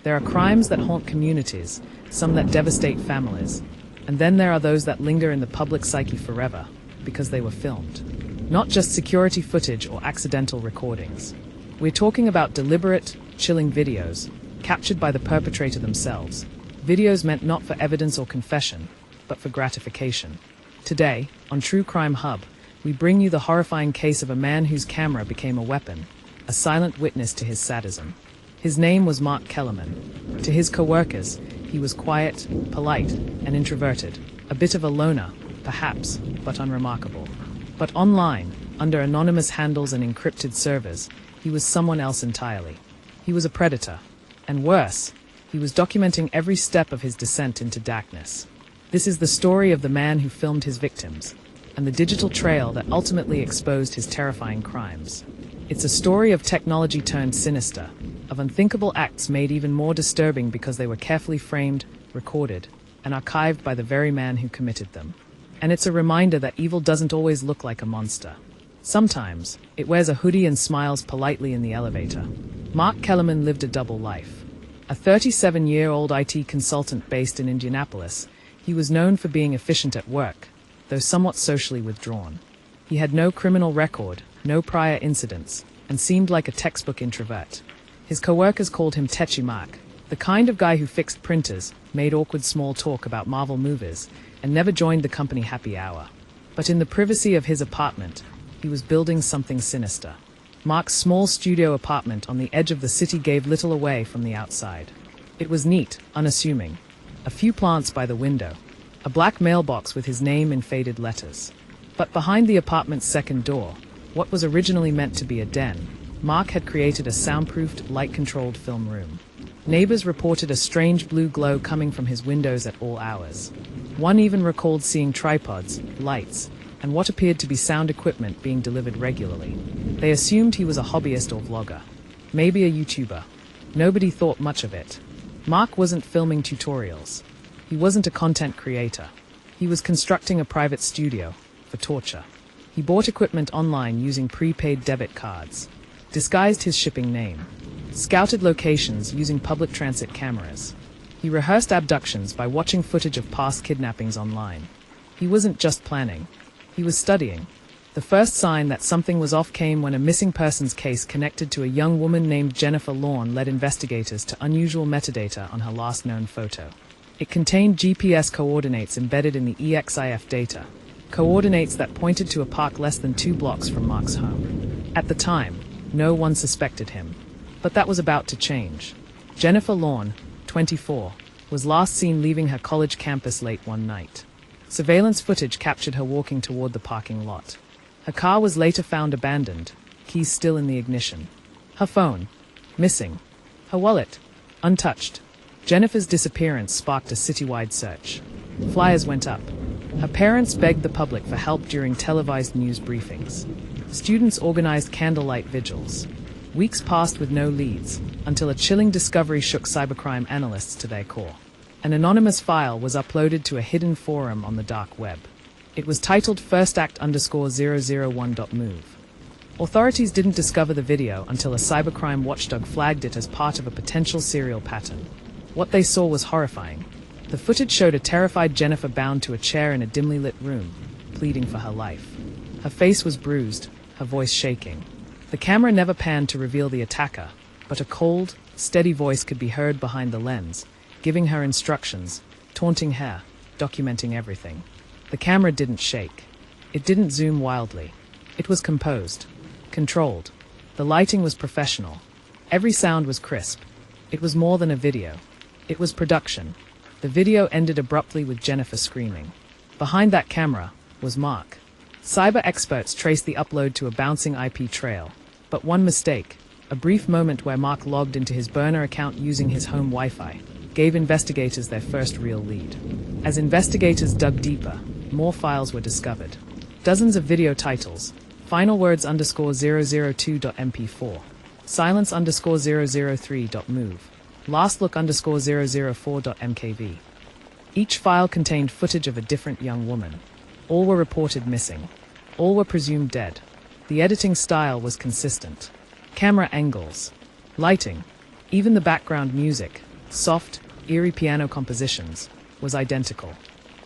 There are crimes that haunt communities, some that devastate families, and then there are those that linger in the public psyche forever, because they were filmed. Not just security footage or accidental recordings. We're talking about deliberate, chilling videos, captured by the perpetrator themselves. Videos meant not for evidence or confession, but for gratification. Today, on True Crime Hub, we bring you the horrifying case of a man whose camera became a weapon, a silent witness to his sadism. His name was Mark Kellerman. To his co-workers, he was quiet, polite, and introverted. A bit of a loner, perhaps, but unremarkable. But online, under anonymous handles and encrypted servers, he was someone else entirely. He was a predator. And worse, he was documenting every step of his descent into darkness. This is the story of the man who filmed his victims, and the digital trail that ultimately exposed his terrifying crimes. It's a story of technology turned sinister, of unthinkable acts made even more disturbing because they were carefully framed, recorded, and archived by the very man who committed them. And it's a reminder that evil doesn't always look like a monster. Sometimes, it wears a hoodie and smiles politely in the elevator. Mark Kellerman lived a double life. A 37-year-old IT consultant based in Indianapolis, he was known for being efficient at work, though somewhat socially withdrawn. He had no criminal record, no prior incidents, and seemed like a textbook introvert. His coworkers called him Techie Mark, the kind of guy who fixed printers, made awkward small talk about Marvel movies, and never joined the company happy hour. But in the privacy of his apartment, he was building something sinister. Mark's small studio apartment on the edge of the city gave little away from the outside. It was neat, unassuming. A few plants by the window, a black mailbox with his name in faded letters. But behind the apartment's second door, what was originally meant to be a den, Mark had created a soundproofed, light-controlled film room. Neighbors reported a strange blue glow coming from his windows at all hours. One even recalled seeing tripods, lights, and what appeared to be sound equipment being delivered regularly. They assumed he was a hobbyist or vlogger, maybe a YouTuber. Nobody thought much of it. Mark wasn't filming tutorials. He wasn't a content creator. He was constructing a private studio for torture. He bought equipment online using prepaid debit cards, disguised his shipping name, scouted locations using public transit cameras. He rehearsed abductions by watching footage of past kidnappings online. He wasn't just planning. He was studying. The first sign that something was off came when a missing persons case connected to a young woman named Jennifer Lawn led investigators to unusual metadata on her last known photo. It contained GPS coordinates embedded in the EXIF data, coordinates that pointed to a park less than 2 blocks from Mark's home. At the time, no one suspected him. But that was about to change. Jennifer Lawn, 24, was last seen leaving her college campus late one night. Surveillance footage captured her walking toward the parking lot. Her car was later found abandoned, keys still in the ignition. Her phone, missing. Her wallet, untouched. Jennifer's disappearance sparked a citywide search. Flyers went up. Her parents begged the public for help during televised news briefings. Students organized candlelight vigils. Weeks passed with no leads, until a chilling discovery shook cybercrime analysts to their core. An anonymous file was uploaded to a hidden forum on the dark web. It was titled firstact_001.move. Authorities didn't discover the video until a cybercrime watchdog flagged it as part of a potential serial pattern. What they saw was horrifying. The footage showed a terrified Jennifer bound to a chair in a dimly lit room, pleading for her life. Her face was bruised, her voice shaking. The camera never panned to reveal the attacker, but a cold, steady voice could be heard behind the lens, giving her instructions, taunting her, documenting everything. The camera didn't shake. It didn't zoom wildly. It was composed, controlled. The lighting was professional. Every sound was crisp. It was more than a video. It was production. The video ended abruptly with Jennifer screaming. Behind that camera was Mark. Cyber experts traced the upload to a bouncing IP trail. But one mistake, a brief moment where Mark logged into his burner account using his home Wi-Fi, gave investigators their first real lead. As investigators dug deeper, more files were discovered. Dozens of video titles, finalwords_002.mp4, silence_003.move, lastlook_004.mkv. Each file contained footage of a different young woman. All were reported missing. All were presumed dead. The editing style was consistent. Camera angles, lighting, even the background music, soft, eerie piano compositions, was identical.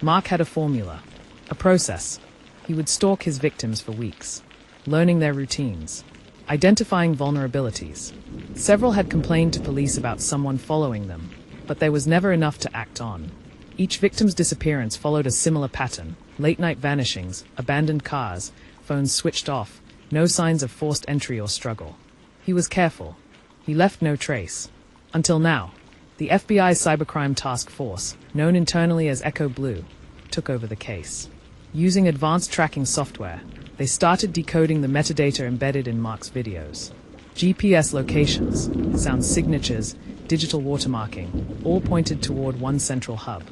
Mark had a formula, a process. He would stalk his victims for weeks, learning their routines, identifying vulnerabilities. Several had complained to police about someone following them, but there was never enough to act on. Each victim's disappearance followed a similar pattern: late-night vanishings, abandoned cars, phones switched off, no signs of forced entry or struggle. He was careful. He left no trace. Until now, the FBI's Cybercrime Task Force, known internally as Echo Blue, took over the case. Using advanced tracking software, they started decoding the metadata embedded in Mark's videos. GPS locations, sound signatures, digital watermarking, all pointed toward one central hub.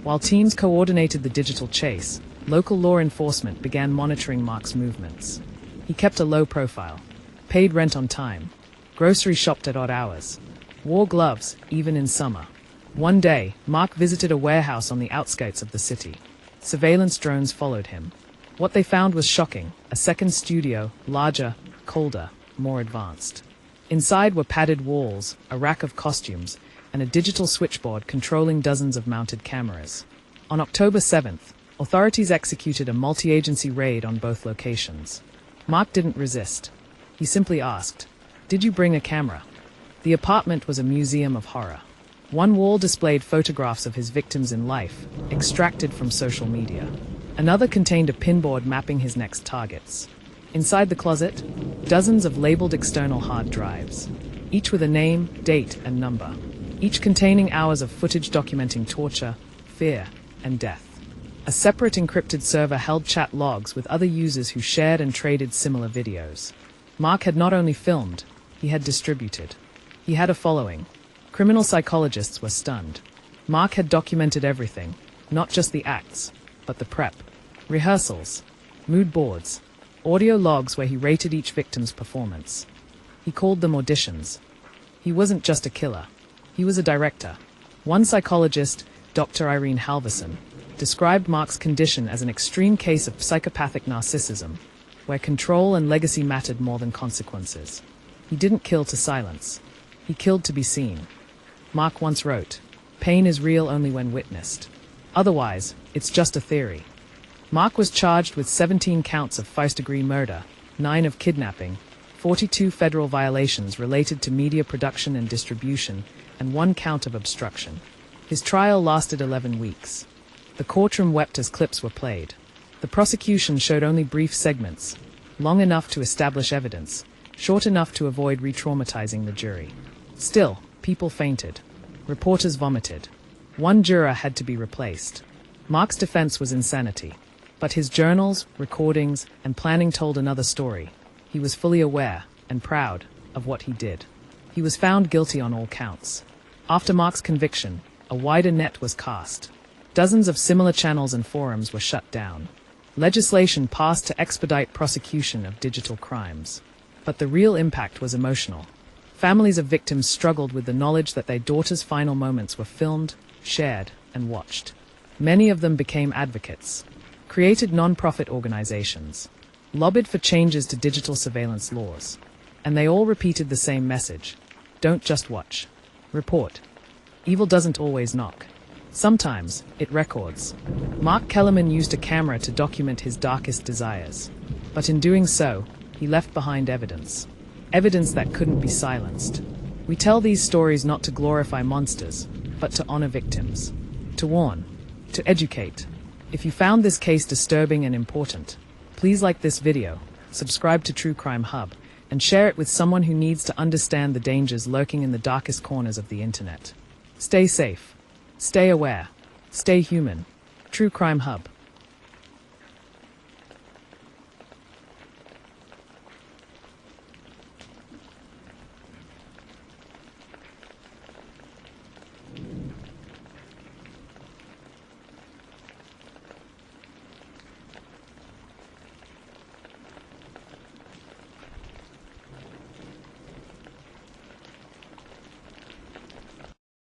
While teams coordinated the digital chase, local law enforcement began monitoring Mark's movements. He kept a low profile, paid rent on time, grocery shopped at odd hours, wore gloves even in summer. One day, Mark visited a warehouse on the outskirts of the city. Surveillance drones followed him. What they found was shocking: a second studio, larger, colder, more advanced. Inside were padded walls, a rack of costumes, and a digital switchboard controlling dozens of mounted cameras. On October 7th, authorities executed a multi-agency raid on both locations. Mark didn't resist. He simply asked, "Did you bring a camera?" The apartment was a museum of horror. One wall displayed photographs of his victims in life, extracted from social media. Another contained a pinboard mapping his next targets. Inside the closet, dozens of labeled external hard drives, each with a name, date, and number, each containing hours of footage documenting torture, fear, and death. A separate encrypted server held chat logs with other users who shared and traded similar videos. Mark had not only filmed, he had distributed. He had a following. Criminal psychologists were stunned. Mark had documented everything, not just the acts, but the prep, rehearsals, mood boards, audio logs where he rated each victim's performance. He called them auditions. He wasn't just a killer. He was a director. One psychologist, Dr. Irene Halverson, described Mark's condition as an extreme case of psychopathic narcissism, where control and legacy mattered more than consequences. He didn't kill to silence. He killed to be seen. Mark once wrote, "Pain is real only when witnessed. Otherwise, it's just a theory." Mark was charged with 17 counts of first-degree murder, 9 of kidnapping, 42 federal violations related to media production and distribution, and 1 count of obstruction. His trial lasted 11 weeks. The courtroom wept as clips were played. The prosecution showed only brief segments, long enough to establish evidence, short enough to avoid re-traumatizing the jury. Still, people fainted. Reporters vomited. One juror had to be replaced. Mark's defense was insanity. But his journals, recordings, and planning told another story. He was fully aware, and proud, of what he did. He was found guilty on all counts. After Mark's conviction, a wider net was cast. Dozens of similar channels and forums were shut down. Legislation passed to expedite prosecution of digital crimes. But the real impact was emotional. Families of victims struggled with the knowledge that their daughters' final moments were filmed, shared, and watched. Many of them became advocates, created non-profit organizations, lobbied for changes to digital surveillance laws. And they all repeated the same message: don't just watch. Report. Evil doesn't always knock. Sometimes, it records. Mark Kellerman used a camera to document his darkest desires. But in doing so, he left behind evidence. Evidence that couldn't be silenced. We tell these stories not to glorify monsters, but to honor victims. To warn. To educate. If you found this case disturbing and important, please like this video, subscribe to True Crime Hub, and share it with someone who needs to understand the dangers lurking in the darkest corners of the internet. Stay safe. Stay aware. Stay human. True Crime Hub.